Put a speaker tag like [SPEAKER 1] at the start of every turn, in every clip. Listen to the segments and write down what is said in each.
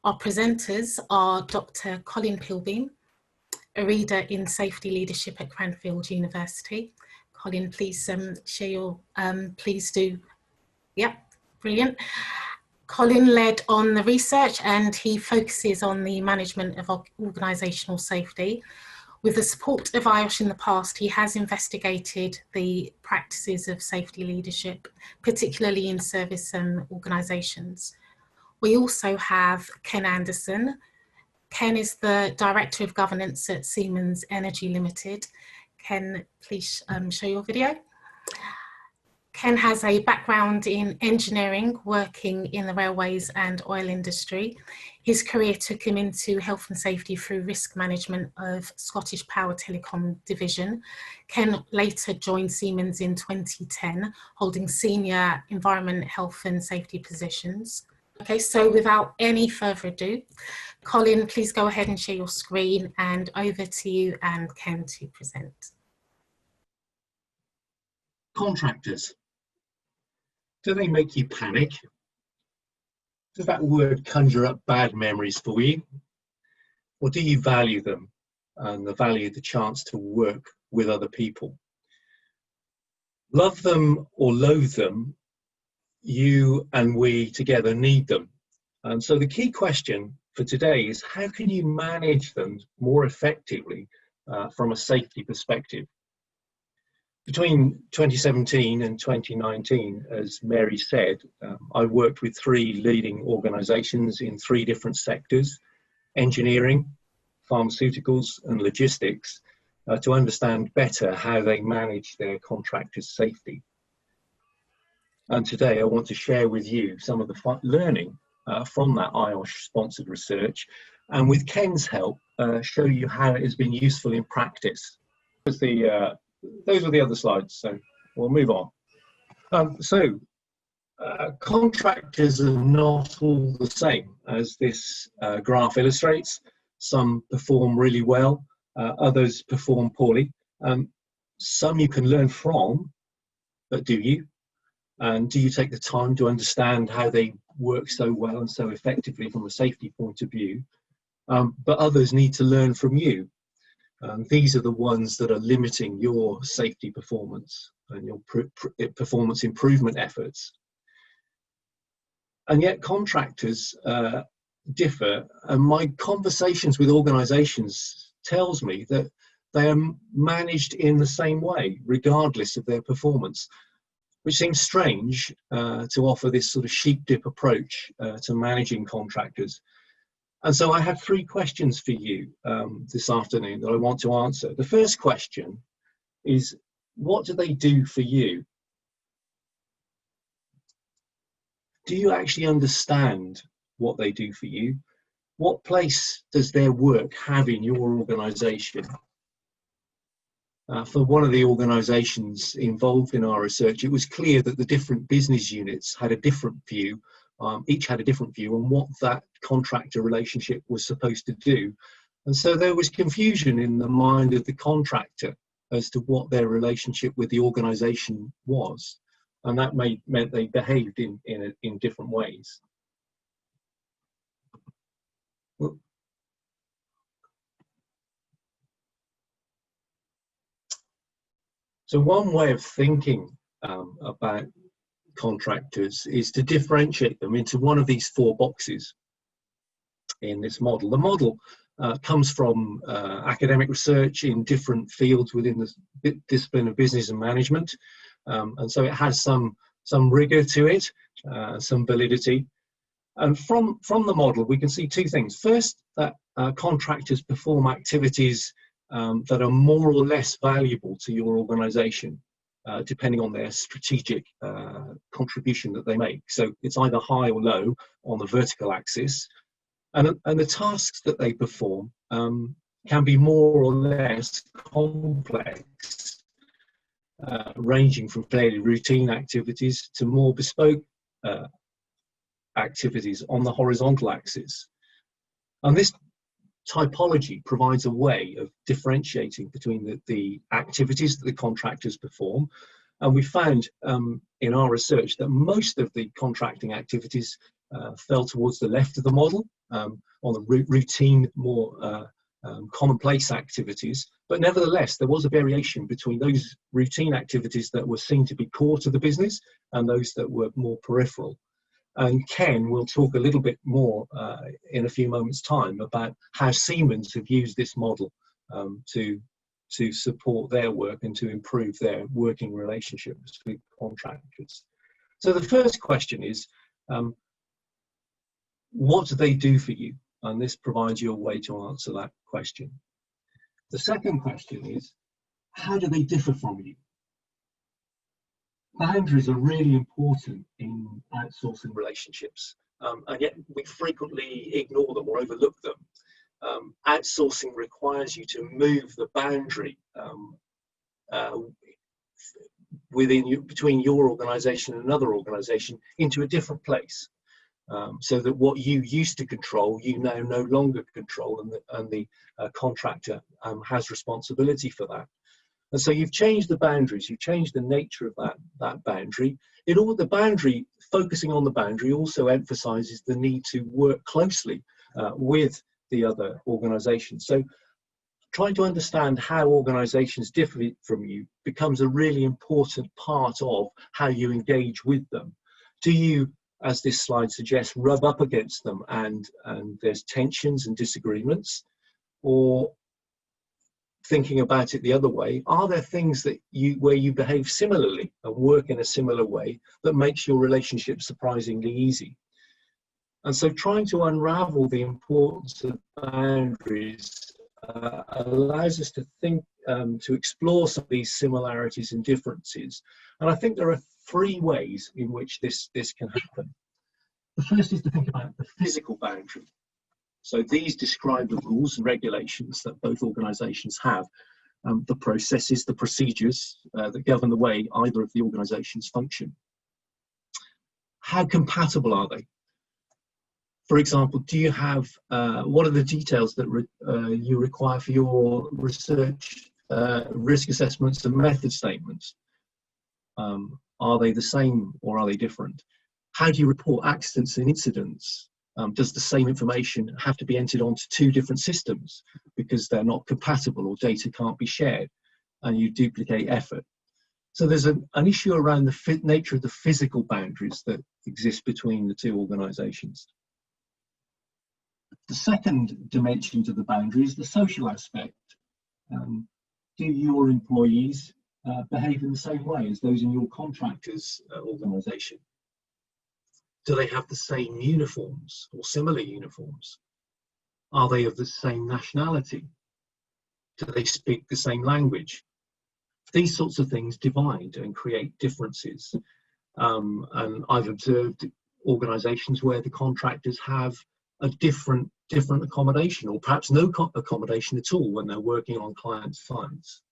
[SPEAKER 1] Our presenters are Dr. Colin Pilbeam, a reader in safety leadership at Cranfield University. Colin, please share your, please do. Yep, brilliant. Colin led on the research and he focuses on the management of organisational safety. With the support of IOSH in the past, he has investigated the practices of safety leadership, particularly in service organisations. We also have Ken Anderson. Ken is the Director of Governance at Siemens Energy Limited. Ken, please show your video. Ken has a background in engineering, working in the railways and oil industry. His career took him into health and safety through risk management of Scottish Power Telecom division. Ken later joined Siemens in 2010, holding senior environment, health and safety positions. Okay, so without any further ado, Colin, please go ahead and share your screen, and over to you and Ken to present.
[SPEAKER 2] Contractors. Do they make you panic? Does that word conjure up bad memories for you? Or do you value them and value the chance to work with other people? Love them or loathe them, you and we together need them. And so the key question for today is, how can you manage them more effectively from a safety perspective? Between 2017 and 2019, as Mary said, I worked with 3 leading organisations in 3 different sectors: engineering, pharmaceuticals and logistics, to understand better how they manage their contractors' safety. And today I want to share with you some of the learning from that IOSH-sponsored research, and with Ken's help, show you how it has been useful in practice. Those are the other slides, so we'll move on. Contractors are not all the same, as this graph illustrates. Some perform really well, others perform poorly. Some you can learn from, but do you? And do you take the time to understand how they work so well and so effectively from a safety point of view? But others need to learn from you. These are the ones that are limiting your safety performance and your performance improvement efforts. And yet contractors differ, and my conversations with organisations tells me that they are managed in the same way, regardless of their performance, which seems strange to offer this sort of sheep dip approach to managing contractors. And so I have 3 questions for you this afternoon that I want to answer. The first question is, what do they do for you? Do you actually understand what they do for you? What place does their work have in your organisation? For one of the organisations involved in our research, it was clear that the different business units had a different view. Each had a different view on what that contractor relationship was supposed to do. And so there was confusion in the mind of the contractor as to what their relationship with the organisation was. And that meant they behaved in different ways. So one way of thinking about contractors is to differentiate them into one of these 4 boxes in this model. The model comes from academic research in different fields within the discipline of business and management, and so it has some rigor to it, some validity. And from the model we can see 2 things. First, that contractors perform activities that are more or less valuable to your organisation, depending on their strategic contribution that they make. So it's either high or low on the vertical axis, and the tasks that they perform can be more or less complex, ranging from fairly routine activities to more bespoke activities on the horizontal axis. And this typology provides a way of differentiating between the activities that the contractors perform. And we found in our research that most of the contracting activities fell towards the left of the model on the routine, more commonplace activities. But nevertheless, there was a variation between those routine activities that were seen to be core to the business and those that were more peripheral. And Ken will talk a little bit more in a few moments' time about how Siemens have used this model to support their work and to improve their working relationships with contractors. So the first question is, what do they do for you? And this provides you a way to answer that question. The second question is, how do they differ from you? Boundaries are really important in outsourcing relationships, and yet we frequently ignore them or overlook them. Outsourcing requires you to move the boundary between your organisation and another organisation into a different place, so that what you used to control, you now no longer control, and the contractor has responsibility for that. And so you've changed the boundaries, you've changed the nature of that boundary. The boundary, focusing on the boundary, also emphasises the need to work closely with the other organisations. So trying to understand how organisations differ from you becomes a really important part of how you engage with them. Do you, as this slide suggests, rub up against them and there's tensions and disagreements? Or thinking about it the other way, are there things that where you behave similarly and work in a similar way that makes your relationship surprisingly easy? And so trying to unravel the importance of boundaries allows us to think, to explore some of these similarities and differences. And I think there are three ways in which this can happen. The first is to think about the physical boundary. So these describe the rules and regulations that both organisations have, the processes, the procedures that govern the way either of the organisations function. How compatible are they? For example, do you have, what are the details that you require for your research, risk assessments and method statements? Are they the same or are they different? How do you report accidents and incidents? Does the same information have to be entered onto two different systems because they're not compatible or data can't be shared and you duplicate effort? So there's an issue around the nature of the physical boundaries that exist between the two organisations. The second dimension to the boundary is the social aspect. Do your employees behave in the same way as those in your contractors' organisation? Do they have the same uniforms or similar uniforms? Are they of the same nationality? Do they speak the same language? These sorts of things divide and create differences. And I've observed organisations where the contractors have a different accommodation, or perhaps no accommodation at all when they're working on client sites.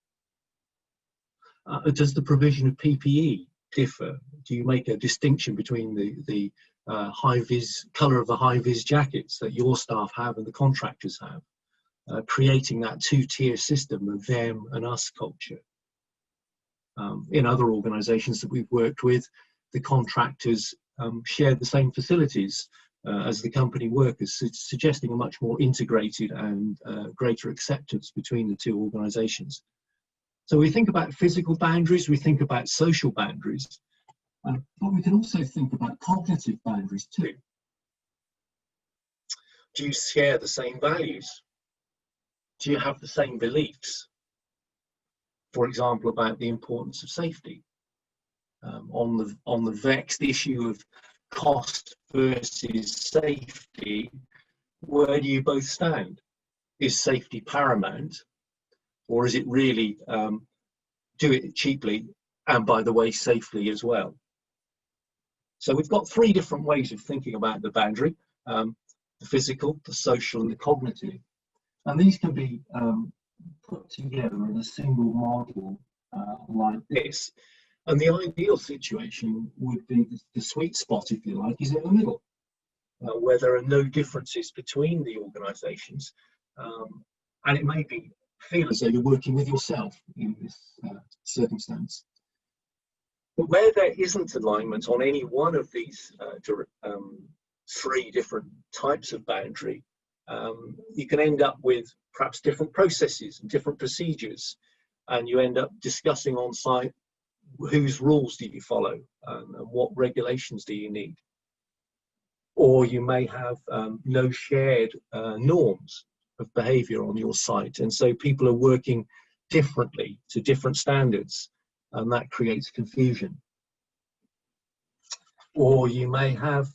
[SPEAKER 2] Does the provision of PPE differ? Do you make a distinction between the high-vis colour of the high-vis jackets that your staff have and the contractors have, creating that two-tier system of them and us culture? In other organisations that we've worked with, the contractors share the same facilities as the company workers, suggesting a much more integrated and greater acceptance between the two organisations. So we think about physical boundaries, we think about social boundaries, but we can also think about cognitive boundaries too. Do you share the same values? Do you have the same beliefs? For example, about the importance of safety. On the vexed issue of cost versus safety, where do you both stand? Is safety paramount, or is it really do it cheaply and, by the way, safely as well? So we've got three different ways of thinking about the boundary: the physical, the social, and the cognitive. And these can be put together in a single model like this. And the ideal situation would be the sweet spot, if you like, is in the middle, where there are no differences between the organisations, and it may feel as though you're working with yourself in this circumstance. But where there isn't alignment on any one of these 3 different types of boundary, you can end up with perhaps different processes and different procedures, and you end up discussing on site whose rules do you follow, and what regulations do you need. Or you may have no shared norms of behaviour on your site, and so people are working differently to different standards, and that creates confusion. Or you may have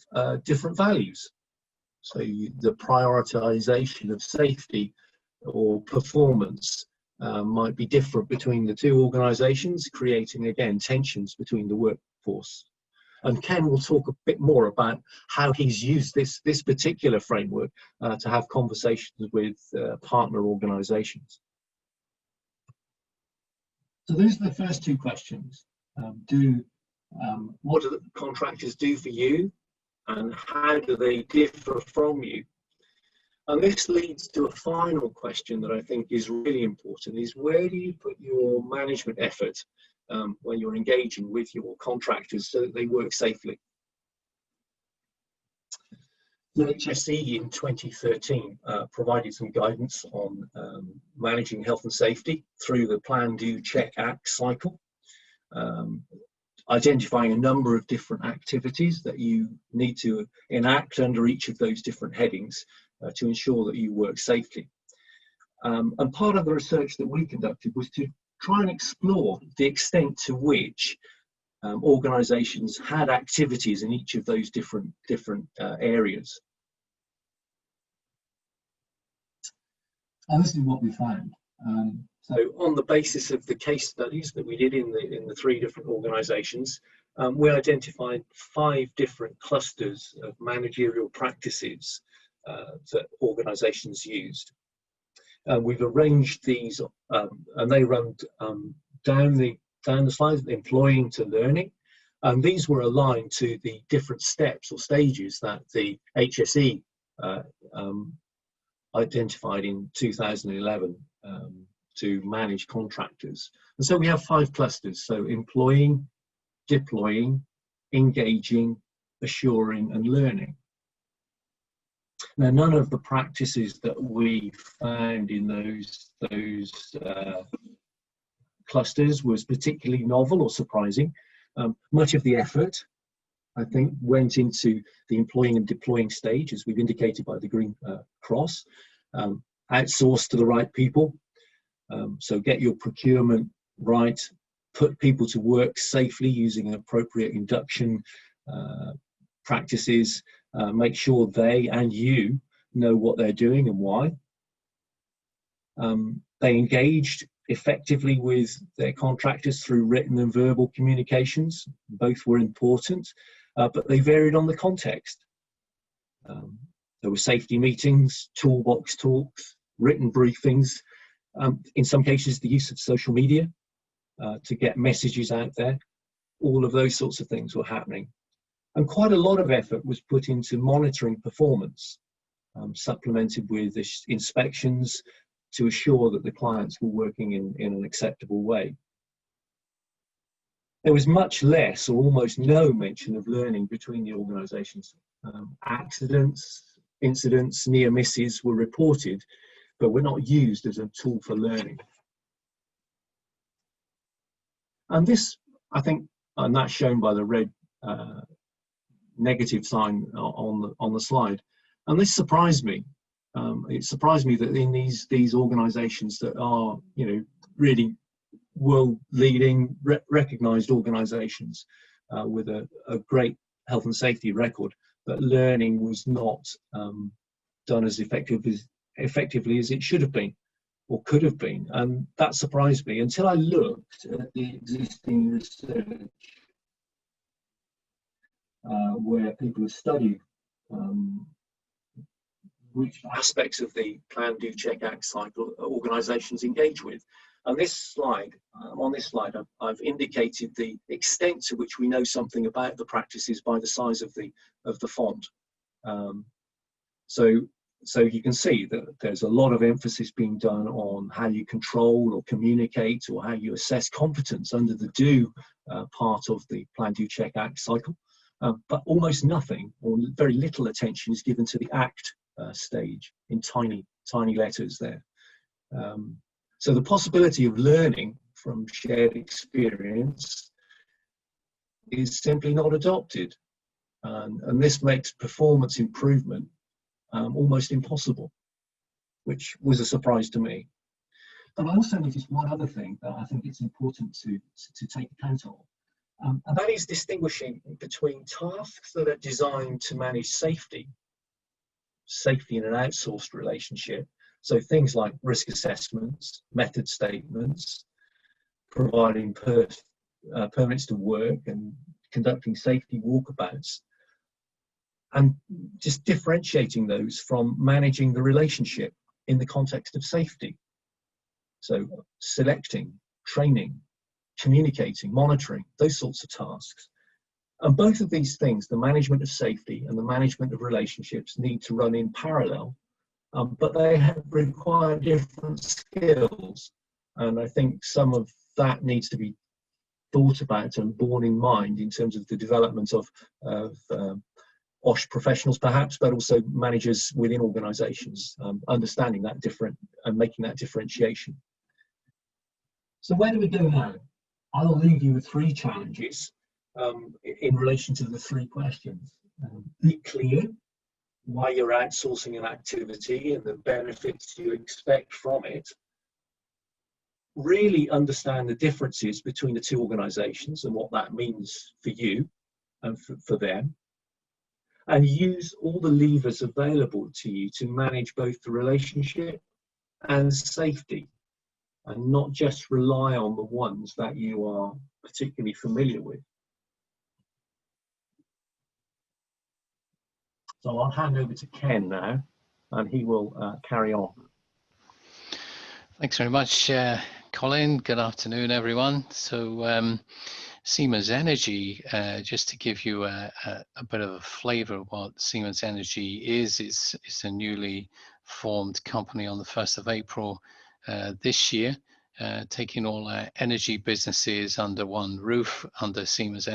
[SPEAKER 2] different values, so the prioritisation of safety or performance might be different between the 2 organisations, creating again tensions between the workforce. And Ken will talk a bit more about how he's used this particular framework to have conversations with partner organisations. So those are the first 2 questions. What do the contractors do for you, and how do they differ from you? And this leads to a final question that I think is really important, is where do you put your management effort when you're engaging with your contractors so that they work safely? The HSE in 2013 provided some guidance on managing health and safety through the Plan, Do, Check, Act cycle, identifying a number of different activities that you need to enact under each of those different headings to ensure that you work safely. And part of the research that we conducted was to try and explore the extent to which organisations had activities in each of those different areas. And this is what we found. So on the basis of the case studies that we did in the 3 different organisations, we identified 5 different clusters of managerial practices that organisations used. We've arranged these, and they run down the slides, employing to learning, and these were aligned to the different steps or stages that the HSE identified in 2011 to manage contractors. And so we have 5 clusters: so employing, deploying, engaging, assuring, and learning. Now, none of the practices that we found in those clusters was particularly novel or surprising. Much of the effort, I think, went into the employing and deploying stage, as we've indicated by the green cross, outsourced to the right people. So get your procurement right, put people to work safely using appropriate induction practices, make sure they and you know what they're doing and why. They engaged effectively with their contractors through written and verbal communications. Both were important, but they varied on the context. There were safety meetings, toolbox talks, written briefings, in some cases the use of social media to get messages out there. All of those sorts of things were happening. And quite a lot of effort was put into monitoring performance, supplemented with inspections to assure that the clients were working in an acceptable way. There was much less or almost no mention of learning between the organisations. Accidents, incidents, near misses were reported, but were not used as a tool for learning. And this, I think, and that's shown by the red negative sign on the slide. And this surprised me. It surprised me that in these organisations that are, really world-leading, recognised organisations with a great health and safety record, that learning was not done as effectively as it should have been or could have been. And that surprised me until I looked at the existing research where people have studied which aspects of the Plan, Do, Check, Act cycle organisations engage with. And this slide, on this slide, I've indicated the extent to which we know something about the practices by the size of the font. So you can see that there's a lot of emphasis being done on how you control or communicate or how you assess competence under the Do part of the Plan, Do, Check, Act cycle. but almost nothing or very little attention is given to the act stage in tiny letters there. So the possibility of learning from shared experience is simply not adopted, and this makes performance improvement almost impossible, which was a surprise to me. But I also noticed one other thing that I think it's important to take account of, and that is distinguishing between tasks that are designed to manage safety in an outsourced relationship. So things like risk assessments, method statements, providing permits to work and conducting safety walkabouts, and just differentiating those from managing the relationship in the context of safety. So selecting, training, communicating, monitoring, those sorts of tasks. And both of these things, the management of safety and the management of relationships, need to run in parallel, but they require different skills. And I think some of that needs to be thought about and borne in mind in terms of the development of IOSH professionals perhaps, but also managers within organisations, understanding that different and making that differentiation. So where do we go now? I'll leave you with 3 challenges in relation to the 3 questions. Be clear why you're outsourcing an activity and the benefits you expect from it. Really understand the differences between the 2 organisations and what that means for you and for them. And use all the levers available to you to manage both the relationship and safety, and not just rely on the ones that you are particularly familiar with. So I'll hand over to Ken now, and he will carry on.
[SPEAKER 3] Thanks very much, Colin. Good afternoon, everyone. So Siemens Energy, just to give you a bit of a flavour of what Siemens Energy is, it's a newly formed company on the 1st of April this year, taking all our energy businesses under one roof, under Siemens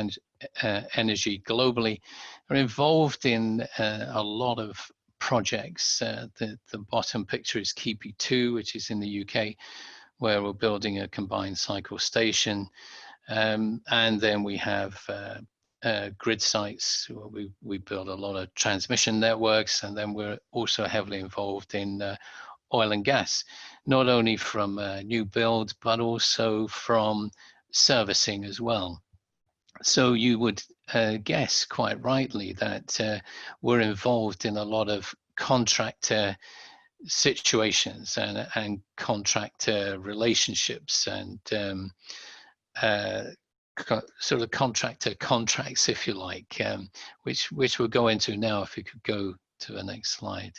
[SPEAKER 3] Energy globally. We're involved in a lot of projects. The bottom picture is Keepy 2, which is in the UK, where we're building a combined cycle station. And then we have grid sites. We build a lot of transmission networks, and then we're also heavily involved in oil and gas, not only from new build, but also from servicing as well. So you would guess quite rightly that we're involved in a lot of contractor situations and contractor relationships and sort of contractor contracts, if you like, which we'll go into now. If you could go to the next slide.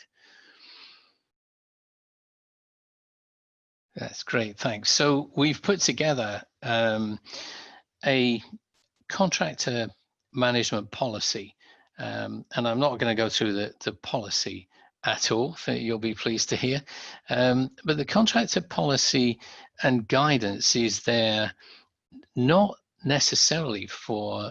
[SPEAKER 3] That's great, thanks. So we've put together a contractor management policy, and I'm not going to go through the policy at all, you'll be pleased to hear, but the contractor policy and guidance is there not necessarily for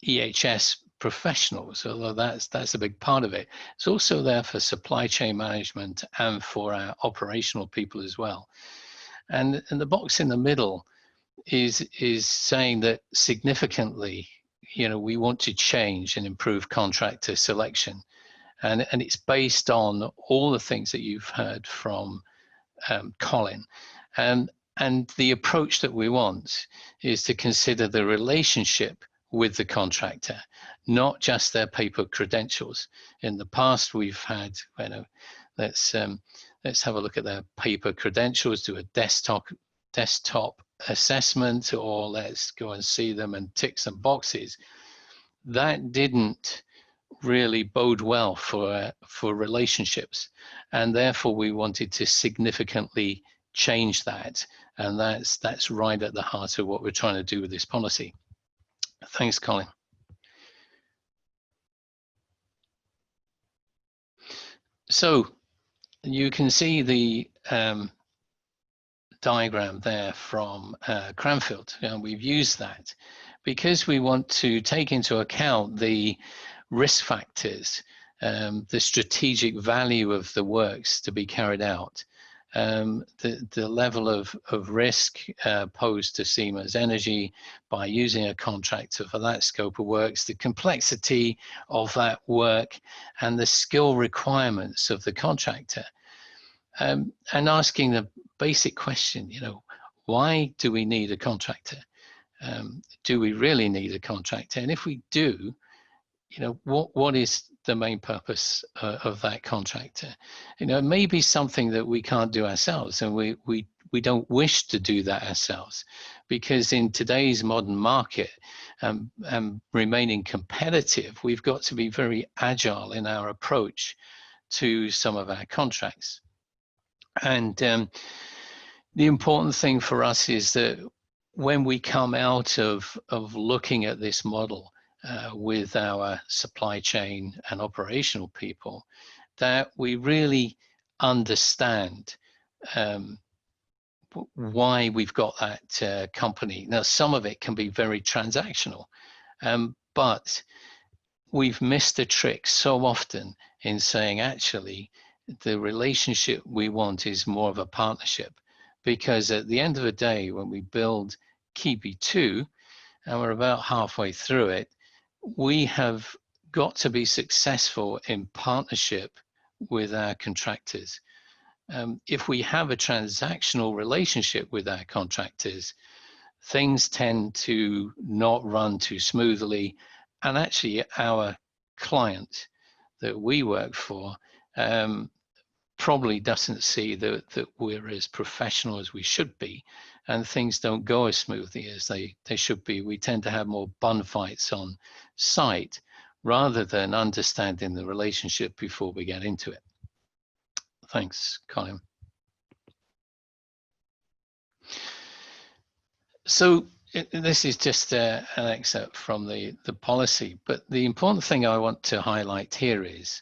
[SPEAKER 3] EHS professionals, although that's a big part of it. It's also there for supply chain management and for our operational people as well. And the box in the middle is saying that significantly, we want to change and improve contractor selection, and it's based on all the things that you've heard from Colin. And the approach that we want is to consider the relationship with the contractor, not just their paper credentials. In the past, we've had, let's have a look at their paper credentials, do a desktop assessment, or let's go and see them and tick some boxes. That didn't really bode well for relationships, and therefore we wanted to significantly change that, and that's right at the heart of what we're trying to do with this policy. Thanks, Colin. So you can see the diagram there from Cranfield, and we've used that because we want to take into account the risk factors, the strategic value of the works to be carried out, the level of risk posed to Siemens Energy by using a contractor for that scope of works, the complexity of that work, and the skill requirements of the contractor. And asking the basic question, why do we need a contractor? Do we really need a contractor? And if we do, what is the main purpose of that contractor? It may be something that we can't do ourselves, and we don't wish to do that ourselves, because in today's modern market, and remaining competitive, we've got to be very agile in our approach to some of our contracts. And the important thing for us is that when we come out of looking at this model with our supply chain and operational people, that we really understand why we've got that company. Now, some of it can be very transactional, but we've missed a trick so often in saying, actually, the relationship we want is more of a partnership, because at the end of the day, when we build Keeby 2, and we're about halfway through it, we have got to be successful in partnership with our contractors. If we have a transactional relationship with our contractors, things tend to not run too smoothly, and actually our client that we work for probably doesn't see that we're as professional as we should be, and things don't go as smoothly as they should be. We tend to have more bun fights on site rather than understanding the relationship before we get into it. Thanks, Colin. So this is just an excerpt from the policy, but the important thing I want to highlight here is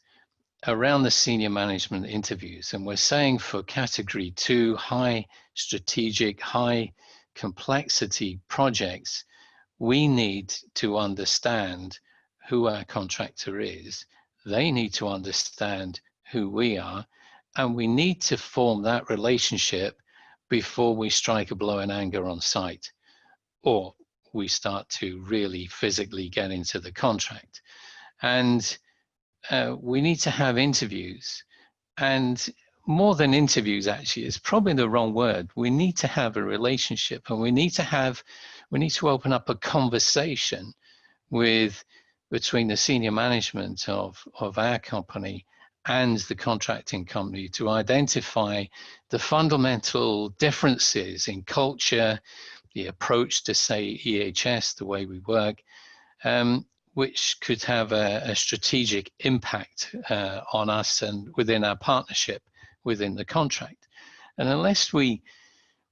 [SPEAKER 3] around the senior management interviews. And we're saying for category 2, high strategic, high complexity projects, we need to understand who our contractor is. They need to understand who we are, and we need to form that relationship before we strike a blow in anger on site, or we start to really physically get into the contract. And we need to have interviews, and more than interviews, actually, is probably the wrong word. We need to have a relationship, and we need to open up a conversation between the senior management of our company and the contracting company to identify the fundamental differences in culture, the approach to, say, EHS, the way we work, which could have a strategic impact on us and within our partnership within the contract. And unless we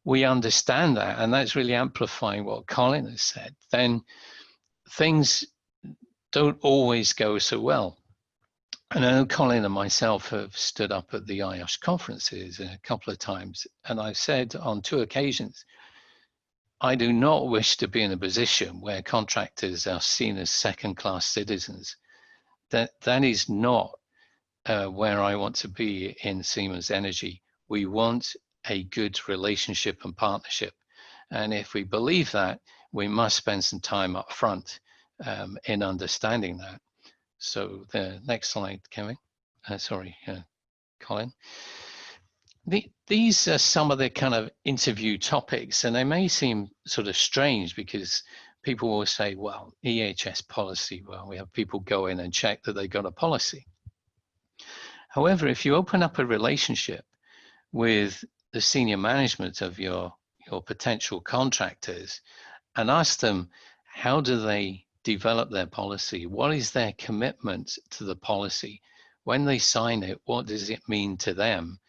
[SPEAKER 3] understand that, and that's really amplifying what Colin has said, then things don't always go so well. And I know Colin and myself have stood up at the IOSH conferences a couple of times, and I've said on 2 occasions, I do not wish to be in a position where contractors are seen as second-class citizens. That is not where I want to be in Siemens Energy. We want a good relationship and partnership. And if we believe that, we must spend some time up front in understanding that. So the next slide, Kevin. Colin. These are some of the kind of interview topics, and they may seem sort of strange because people will say, well, EHS policy, well, we have people go in and check that they got a policy. However, if you open up a relationship with the senior management of your potential contractors and ask them, how do they develop their policy? What is their commitment to the policy? When they sign it, what does it mean to them?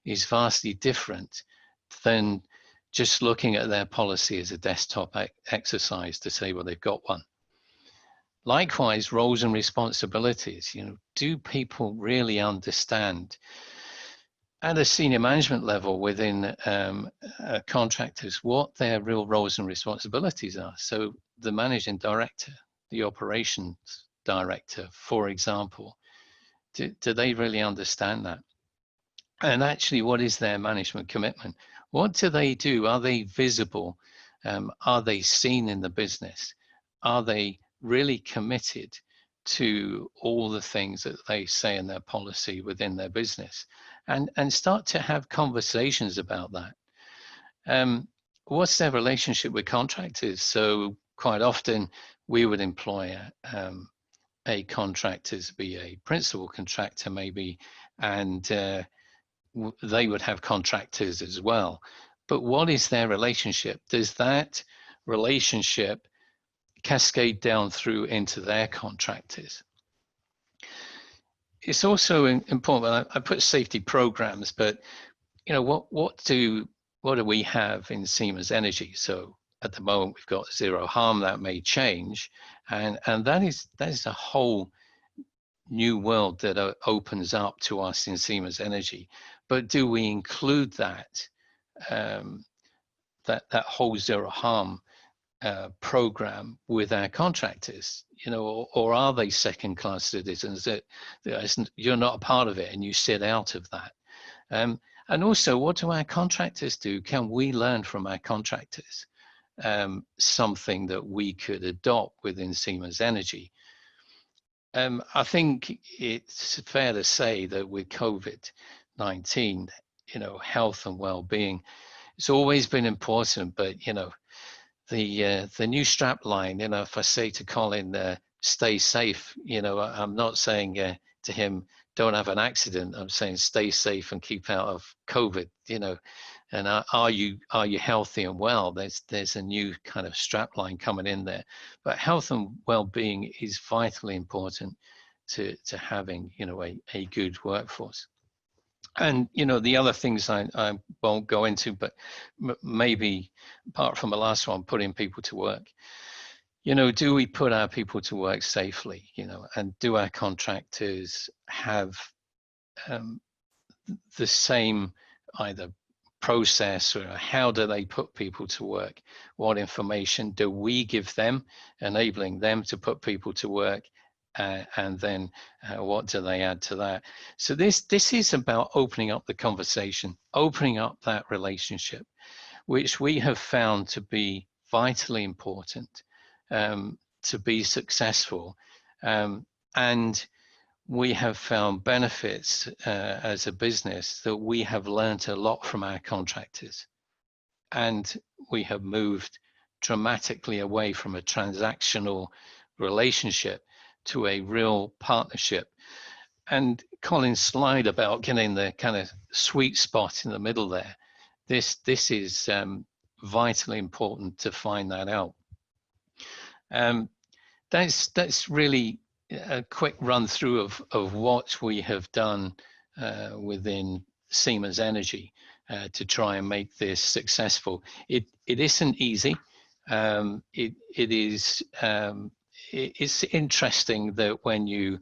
[SPEAKER 3] Is vastly different than just looking at their policy as a desktop exercise to say, well, they've got one. Likewise, roles and responsibilities. Do people really understand at a senior management level within contractors, what their real roles and responsibilities are. So the managing director, the operations director, for example, do they really understand that? And actually, what is their management commitment? What do they do? Are they visible? Are they seen in the business? Are they really committed to all the things that they say in their policy within their business? And start to have conversations about that. What's their relationship with contractors? So quite often we would employ a contractor to be a principal contractor maybe, and they would have contractors as well. But what is their relationship? Does that relationship cascade down through into their contractors? It's also important. I put safety programs, but you know, what do we have in Siemens Energy? So at the moment we've got zero harm. That may change, and that is a whole new world that opens up to us in Siemens Energy. But do we include that that whole zero harm program with our contractors, you know, or are they second-class citizens that you're not a part of it and you sit out of that? And also, what do our contractors do? Can we learn from our contractors something that we could adopt within Siemens Energy? I think it's fair to say that with COVID-19, you know, health and well-being, it's always been important, but you know, the new strap line, you know, if I say to Colin, stay safe, you know, I'm not saying to him, don't have an accident. I'm saying stay safe and keep out of COVID, you know, and are you healthy and well? There's a new kind of strap line coming in there, but health and well-being is vitally important to having, you know, a good workforce. And you know, the other things I won't go into, but maybe apart from the last one, putting people to work. You know, do we put our people to work safely? You know, and do our contractors have the same either process, or how do they put people to work? What information do we give them, enabling them to put people to work? And then what do they add to that? So this is about opening up the conversation, opening up that relationship, which we have found to be vitally important to be successful. And we have found benefits as a business that we have learned a lot from our contractors. And we have moved dramatically away from a transactional relationship to a real partnership. And Colin's slide about getting the kind of sweet spot in the middle there, this is vitally important to find that out. That's really a quick run through of what we have done within Siemens Energy to try and make this successful. It isn't easy. It's interesting that when you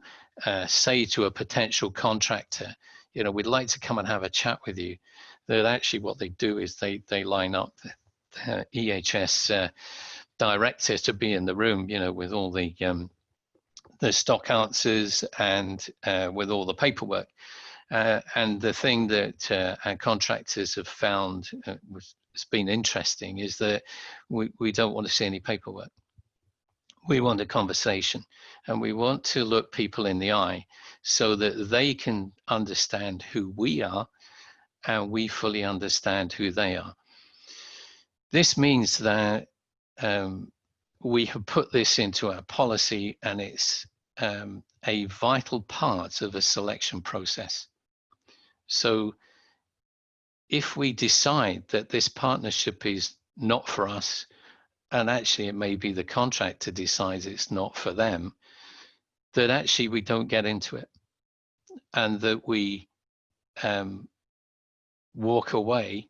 [SPEAKER 3] say to a potential contractor, you know, we'd like to come and have a chat with you, that actually what they do is they line up the EHS director to be in the room, you know, with all the stock answers and with all the paperwork. And the thing that our contractors have found has been interesting is that we don't want to see any paperwork. We want a conversation, and we want to look people in the eye so that they can understand who we are and we fully understand who they are. This means that we have put this into our policy, and it's a vital part of a selection process. So if we decide that this partnership is not for us, and actually it may be the contractor decides it's not for them, that actually we don't get into it, and that we walk away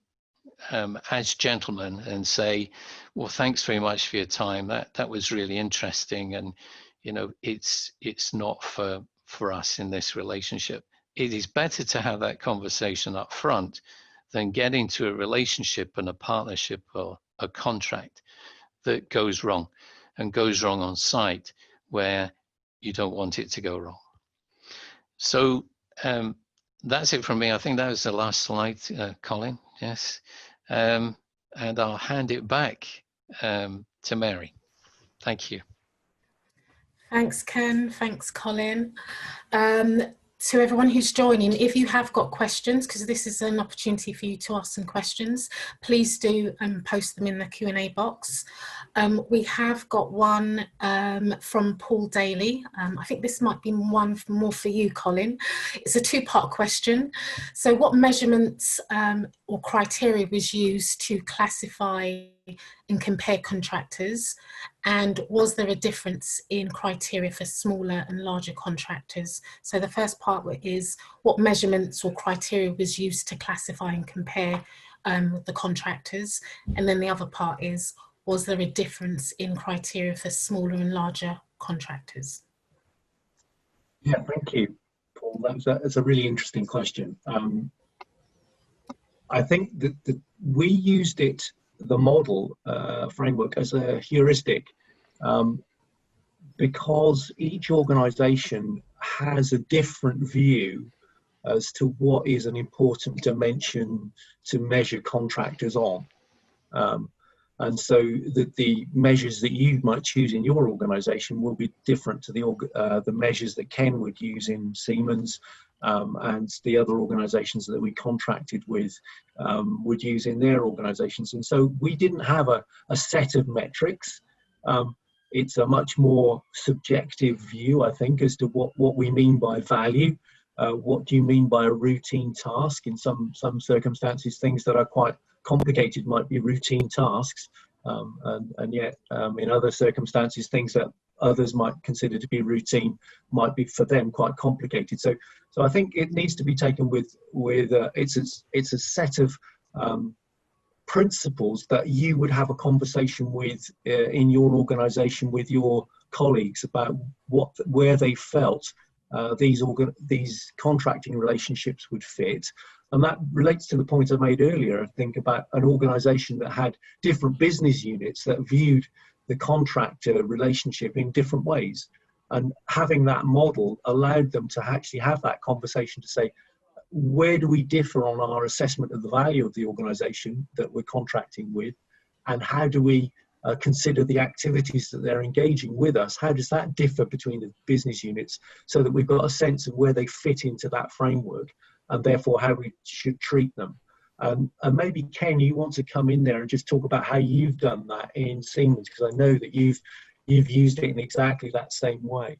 [SPEAKER 3] as gentlemen and say, well, thanks very much for your time. That was really interesting, and you know, it's not for us in this relationship. it is better to have that conversation up front than get into a relationship and a partnership or a contract that goes wrong, and goes wrong on site where you don't want it to go wrong. So that's it from me. I think that was the last slide, Colin. Yes. And I'll hand it back to Mary. Thank you.
[SPEAKER 1] Thanks, Ken. Thanks, Colin. To everyone who's joining, if you have got questions, because this is an opportunity for you to ask some questions, please do post them in the Q&A box. We have got one from Paul Daly. I think this might be one more for you, Colin. It's a two-part question. So what measurements or criteria was used to classify and compare contractors, and was there a difference in criteria for smaller and larger contractors? So the first part is what measurements or criteria was used to classify and compare the contractors, and then the other part is, was there a difference in criteria for smaller and larger contractors?
[SPEAKER 2] Yeah, thank you, Paul. That's a really interesting question. I think that we used the model framework as a heuristic because each organization has a different view as to what is an important dimension to measure contractors on. And so the measures that you might choose in your organization will be different to the measures that Ken would use in Siemens, and the other organizations that we contracted with would use in their organizations. And so we didn't have a set of metrics. It's a much more subjective view, I think, as to what we mean by value. What do you mean by a routine task? In some circumstances, things that are quite complicated might be routine tasks, and yet in other circumstances, things that others might consider to be routine might be for them quite complicated. So I think it needs to be taken with it's a set of principles that you would have a conversation with in your organization with your colleagues about where they felt these contracting relationships would fit. And that relates to the point I made earlier, I think, about an organization that had different business units that viewed the contractor relationship in different ways. And having that model allowed them to actually have that conversation to say, where do we differ on our assessment of the value of the organization that we're contracting with? And how do we consider the activities that they're engaging with us? How does that differ between the business units, so that we've got a sense of where they fit into that framework, and therefore how we should treat them? And maybe, Ken, you want to come in there and just talk about how you've done that in Siemens, because I know that you've used it in exactly that same way.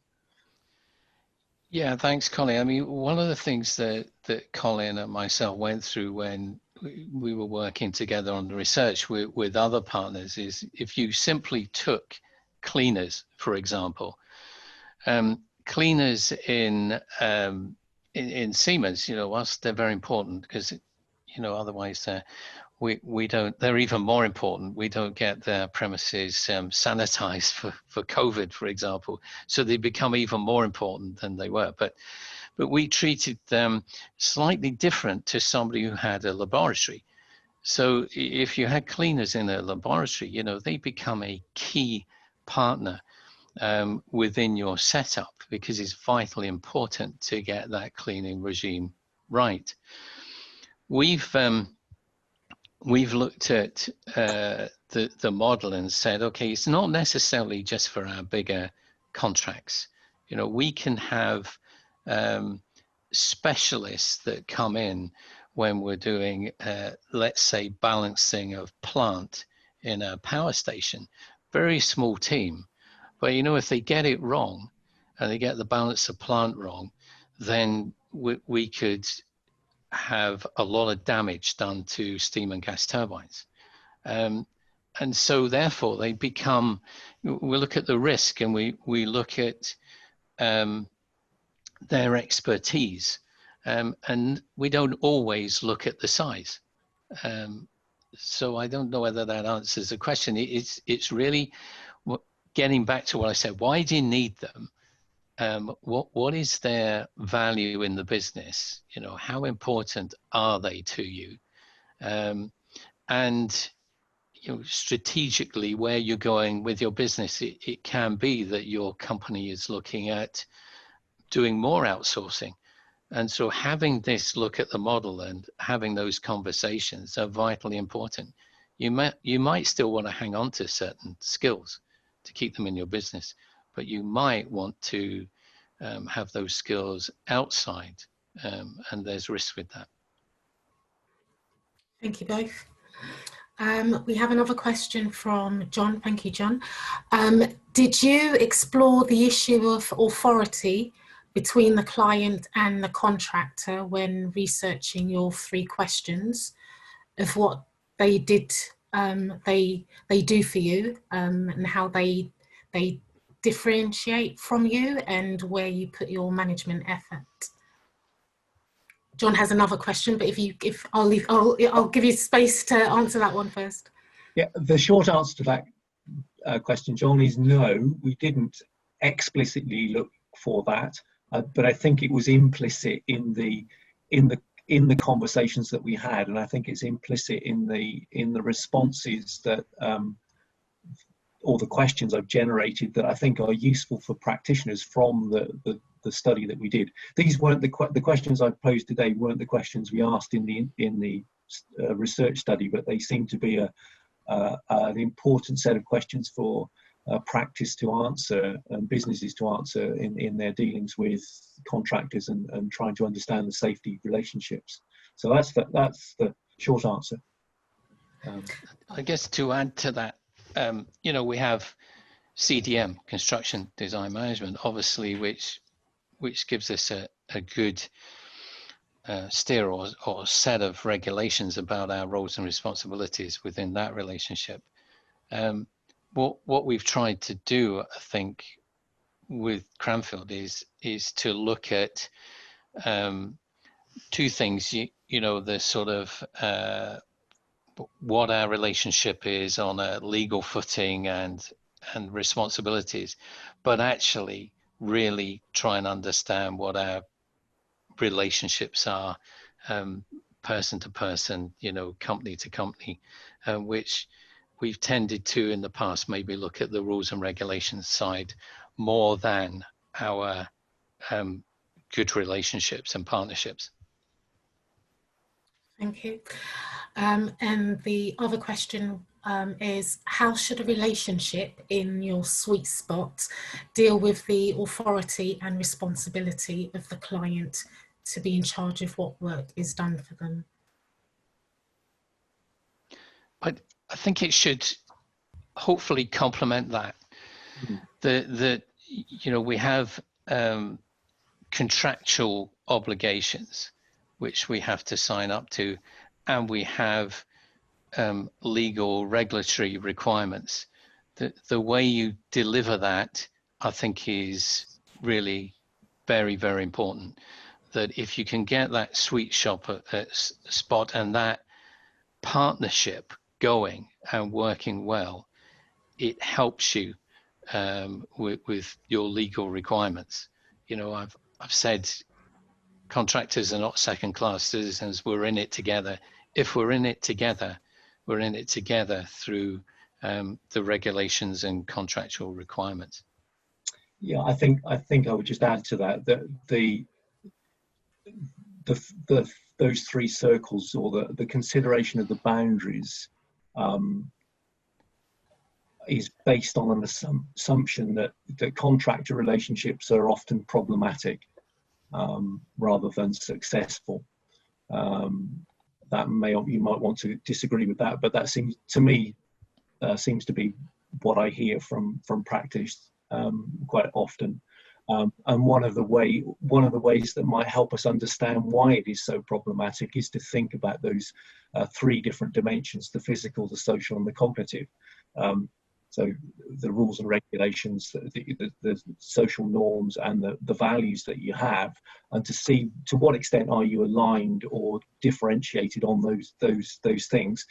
[SPEAKER 3] Yeah, thanks, Colin. I mean, one of the things that Colin and myself went through when we were working together on the research with other partners is, if you simply took cleaners, for example, cleaners in Siemens, whilst they're very important, because otherwise we don't, they're even more important. We don't get their premises sanitized for COVID, for example. So they become even more important than they were. But we treated them slightly different to somebody who had a laboratory. So if you had cleaners in a laboratory, they become a key partner within your setup, because it's vitally important to get that cleaning regime right. We've looked at the model and said, okay, it's not necessarily just for our bigger contracts. We can have specialists that come in when we're doing, let's say, balancing of plant in a power station. Very small team, but if they get it wrong and they get the balance of plant wrong, then we could have a lot of damage done to steam and gas turbines. And so therefore they become, we look at the risk, and we look at their expertise, and we don't always look at the size. So I don't know whether that answers the question. It's really getting back to what I said. Why do you need them? what is their value in the business? You know, how important are they to you? And you know, strategically, where you're going with your business, it can be that your company is looking at doing more outsourcing. And so having this look at the model and having those conversations are vitally important. You might still want to hang on to certain skills to keep them in your business, but you might want to have those skills outside, and there's risk with that.
[SPEAKER 1] Thank you both. We have another question from John. Thank you, John. Did you explore the issue of authority between the client and the contractor when researching your 3 questions of what they did, they do for you, and how they differentiate from you, and where you put your management effort? John has another question, but I'll give you space to answer that one first.
[SPEAKER 2] Yeah, the short answer to that question, John, is no. We didn't explicitly look for that, but I think it was implicit in the conversations that we had, and I think it's implicit in the responses that or the questions I've generated that I think are useful for practitioners from the study that we did. These weren't the questions I've posed today weren't the questions we asked in the research study, but they seem to be an important set of questions for practice to answer and businesses to answer in their dealings with contractors and trying to understand the safety relationships. So that's the short answer.
[SPEAKER 3] I guess to add to that, you know, we have CDM, construction design management, obviously, which gives us a good steer or set of regulations about our roles and responsibilities within that relationship. What we've tried to do, I think, with Cranfield is to look at 2 things. You know, the sort of what our relationship is on a legal footing and responsibilities, but actually really try and understand what our relationships are, person to person, you know, company to company, which we've tended to in the past maybe look at the rules and regulations side more than our good relationships and partnerships.
[SPEAKER 1] Thank you. And the other question is, how should a relationship in your sweet spot deal with the authority and responsibility of the client to be in charge of what work is done for them?
[SPEAKER 3] I think it should hopefully complement that. Mm-hmm. You know, we have contractual obligations which we have to sign up to, and we have legal regulatory requirements. The way you deliver that, I think, is really very, very important. That if you can get that sweet spot and that partnership going and working well, it helps you with your legal requirements. You know, I've said contractors are not second-class citizens. We're in it together. If we're in it together, we're in it together through the regulations and contractual requirements.
[SPEAKER 2] Yeah, I think I would just add to that those 3 circles, or the consideration of the boundaries, is based on an assumption that contractor relationships are often problematic rather than successful. You might want to disagree with that, but that seems to me seems to be what I hear from practice quite often. And one of the ways that might help us understand why it is so problematic is to think about those 3 different dimensions: the physical, the social, and the cognitive. So the rules and regulations, the social norms, and the values that you have, and to see to what extent are you aligned or differentiated on those things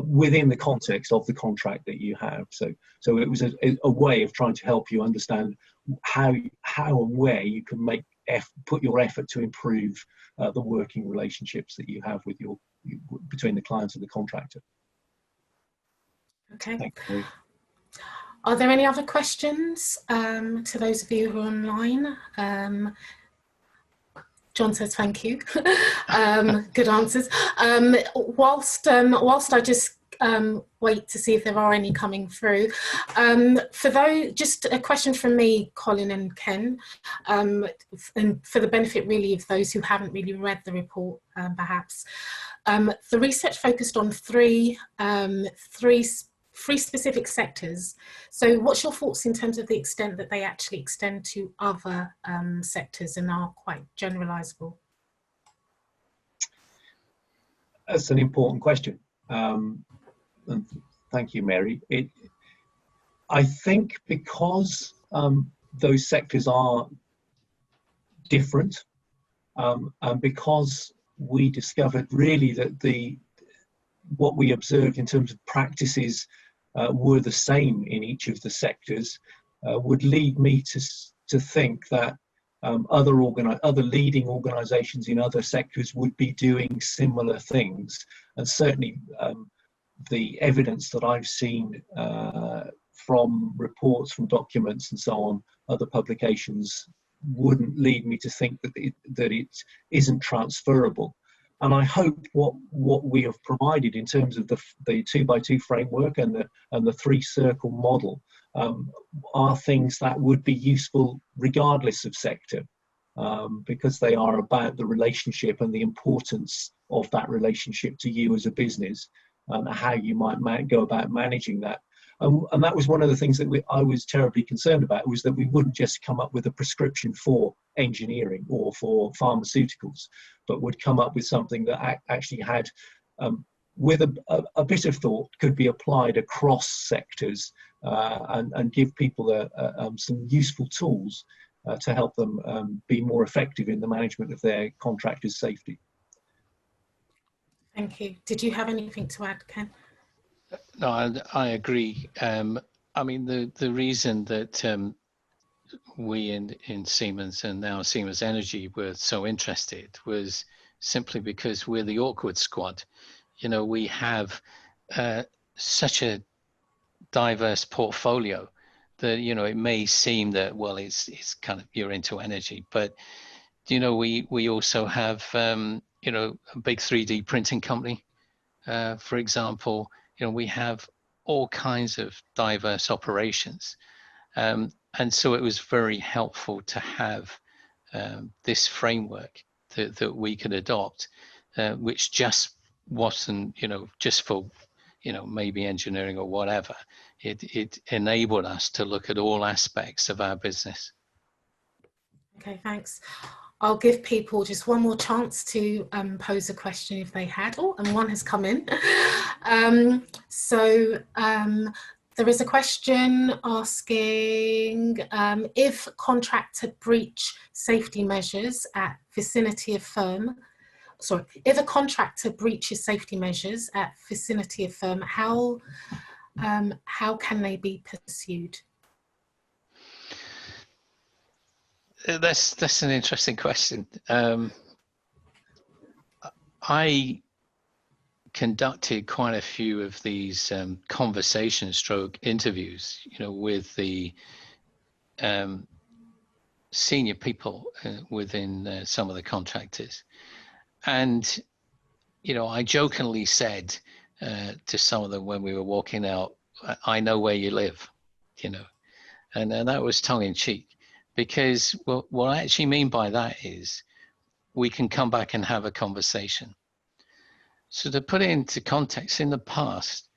[SPEAKER 2] within the context of the contract that you have. So it was a way of trying to help you understand how and where you can put your effort to improve the working relationships that you have with between the client and the contractor.
[SPEAKER 1] Okay.
[SPEAKER 2] Thank you.
[SPEAKER 1] Are there any other questions to those of you who are online? John says thank you. Good answers. Whilst I just wait to see if there are any coming through, just a question from me, Colin and Ken, and for the benefit really of those who haven't really read the report, perhaps. The research focused on three specific sectors. So what's your thoughts in terms of the extent that they actually extend to other sectors and are quite generalizable?
[SPEAKER 2] That's an important question. And thank you, Mary. I think because those sectors are different, and because we discovered really that what we observed in terms of practices were the same in each of the sectors, would lead me to think that other leading organisations in other sectors would be doing similar things. And certainly the evidence that I've seen from reports, from documents and so on, other publications, wouldn't lead me to think that it isn't transferable. And I hope what we have provided in terms of the 2x2 framework and the 3-circle model are things that would be useful regardless of sector, because they are about the relationship and the importance of that relationship to you as a business, and how you might go about managing that. And that was one of the things that I was terribly concerned about, was that we wouldn't just come up with a prescription for engineering or for pharmaceuticals, but would come up with something that actually had, with a bit of thought, could be applied across sectors, and give people some useful tools to help them be more effective in the management of their contractors' safety.
[SPEAKER 1] Thank you. Did you have anything to add, Ken?
[SPEAKER 3] No, I agree. I mean, the reason that we in Siemens and now Siemens Energy were so interested was simply because we're the awkward squad. You know, we have such a diverse portfolio that, you know, it may seem that, well, it's kind of, you're into energy, but, you know, we also have, you know, a big 3D printing company, for example. You know, we have all kinds of diverse operations. And so it was very helpful to have this framework that we could adopt, which just wasn't, you know, just for, you know, maybe engineering or whatever. It enabled us to look at all aspects of our business.
[SPEAKER 1] Okay, thanks. I'll give people just one more chance to pose a question if they had. Oh, and one has come in. There is a question asking if contractor breach safety measures at vicinity of firm. Sorry, if a contractor breaches safety measures at vicinity of firm, how can they be pursued?
[SPEAKER 3] That's an interesting question. I conducted quite a few of these conversation stroke interviews, you know, with the senior people within some of the contractors. And, you know, I jokingly said to some of them when we were walking out, I know where you live, you know, and that was tongue in cheek. Because what I actually mean by that is we can come back and have a conversation. So to put it into context, in the past,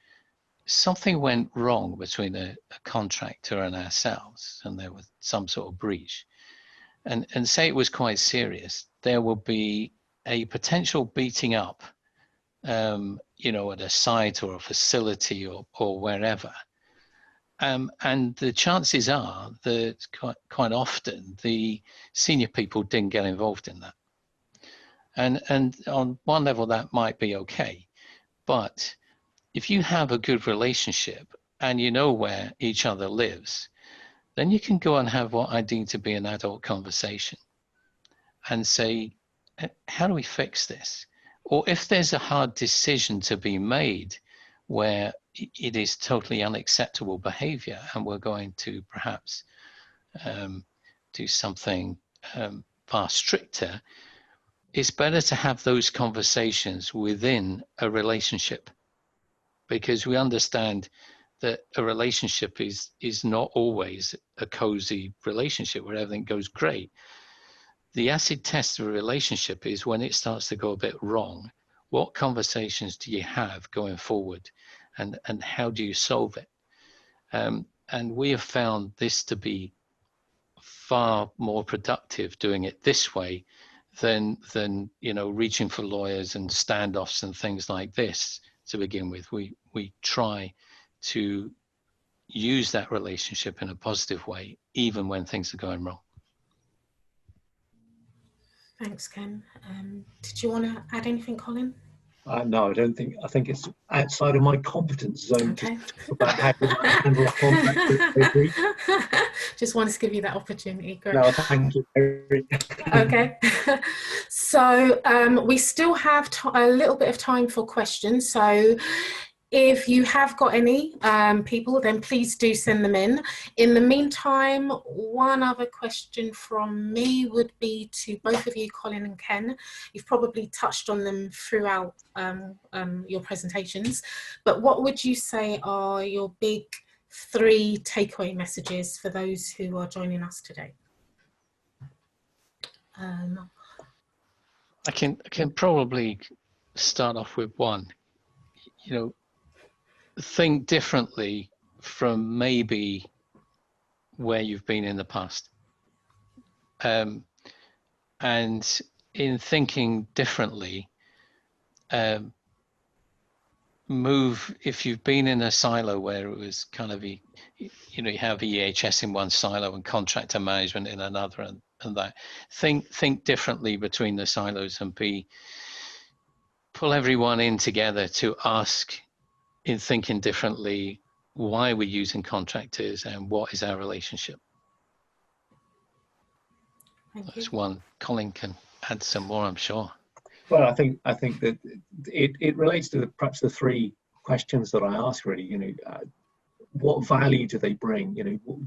[SPEAKER 3] something went wrong between a contractor and ourselves, and there was some sort of breach. And say it was quite serious, there will be a potential beating up, you know, at a site or a facility or wherever. And the chances are that quite often the senior people didn't get involved in that. And on one level that might be okay, but if you have a good relationship and you know where each other lives, then you can go and have what I deem to be an adult conversation and say, how do we fix this? Or if there's a hard decision to be made where it is totally unacceptable behavior and we're going to perhaps do something far stricter, it's better to have those conversations within a relationship, because we understand that a relationship is not always a cozy relationship where everything goes great. The acid test of a relationship is when it starts to go a bit wrong. What conversations do you have going forward, and how do you solve it? And we have found this to be far more productive doing it this way than reaching for lawyers and standoffs and things like this to begin with. We try to use that relationship in a positive way, even when things are going wrong.
[SPEAKER 1] Thanks, Ken. Did you want to add anything, Colin?
[SPEAKER 2] No, I don't think. I think it's outside of my competence zone
[SPEAKER 1] Okay.
[SPEAKER 2] to talk about how to handle a contract.
[SPEAKER 1] Just wanted to give you that opportunity. Great.
[SPEAKER 2] No, thank you.
[SPEAKER 1] Okay. So we still have a little bit of time for questions. So if you have got any people, then please do send them in. In the meantime, one other question from me would be to both of you, Colin and Ken. You've probably touched on them throughout your presentations, but what would you say are your big 3 takeaway messages for those who are joining us today?
[SPEAKER 3] I can probably start off with one. Think differently from maybe where you've been in the past. And in thinking differently, move, if you've been in a silo where it was kind of, you have EHS in one silo and contractor management in another, and that, think differently between the silos and pull everyone in together to ask, in thinking differently, why we're using contractors and what is our relationship. That's one. Colin can add some more, I'm sure.
[SPEAKER 2] Well, I think that it relates to perhaps the 3 questions that I asked, really. What value do they bring?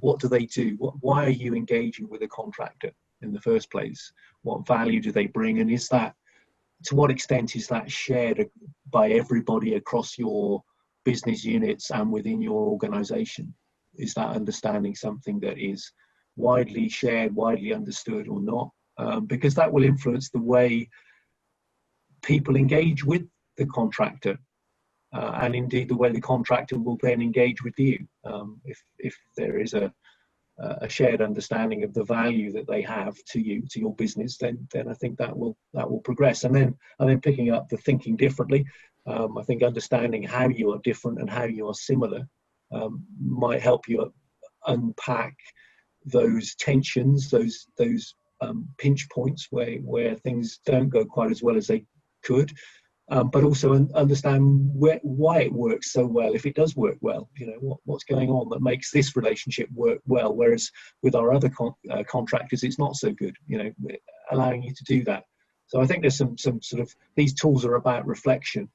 [SPEAKER 2] What do they do? Why are you engaging with a contractor in the first place? What value do they bring? And is that, to what extent is that shared by everybody across your business units and within your organization? Is that understanding something that is widely shared, widely understood, or not? Because that will influence the way people engage with the contractor, and indeed the way the contractor will then engage with you. If there is a shared understanding of the value that they have to you, to your business, then I think that will progress. And then picking up the thinking differently, I think understanding how you are different and how you are similar might help you unpack those tensions, those pinch points where things don't go quite as well as they could, but also understand why it works so well, if it does work well. What's going on that makes this relationship work well, whereas with our other contractors it's not so good. Allowing you to do that. So I think there's some sort of, these tools are about reflection,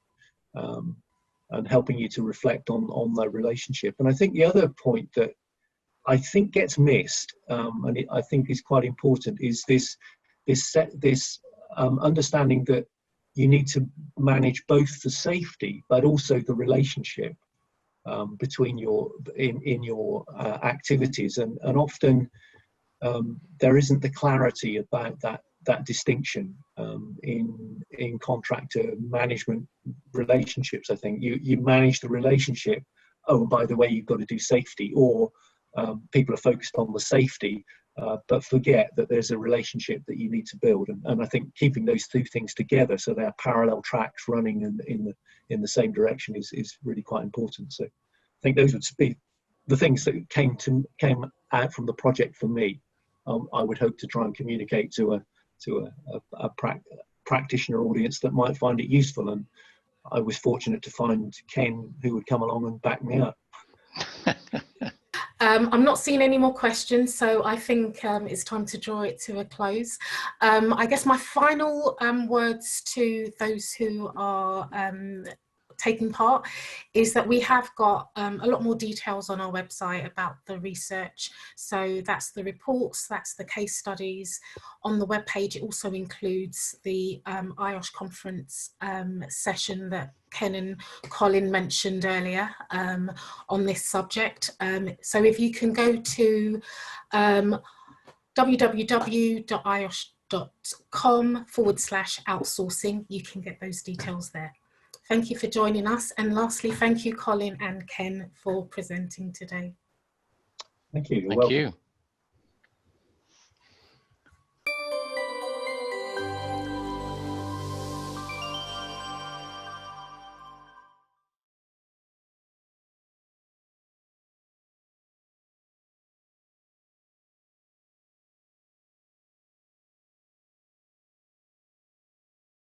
[SPEAKER 2] and helping you to reflect on the relationship. And I think the other point that I think gets missed, and I think is quite important, is this understanding that you need to manage both the safety but also the relationship between your activities, and often there isn't the clarity about that distinction in contractor management relationships. I think you manage the relationship. Oh, by the way, you've got to do safety, or people are focused on the safety, but forget that there's a relationship that you need to build. And I think keeping those 2 things together, so they're parallel tracks running in the same direction, is really quite important. So I think those would be the things that came out from the project for me, I would hope to try and communicate to a practitioner audience that might find it useful. And I was fortunate to find Ken, who would come along and back me up.
[SPEAKER 1] I'm not seeing any more questions, so I think it's time to draw it to a close. I guess my final words to those who are taking part is that we have got a lot more details on our website about the research. So that's the reports, that's the case studies. On the webpage, it also includes the IOSH conference session that Ken and Colin mentioned earlier on this subject. So if you can go to www.iosh.com/outsourcing, you can get those details there. Thank you for joining us. And lastly, thank you, Colin and Ken, for presenting today.
[SPEAKER 2] Thank you. You're
[SPEAKER 3] Thank
[SPEAKER 2] welcome.
[SPEAKER 3] you.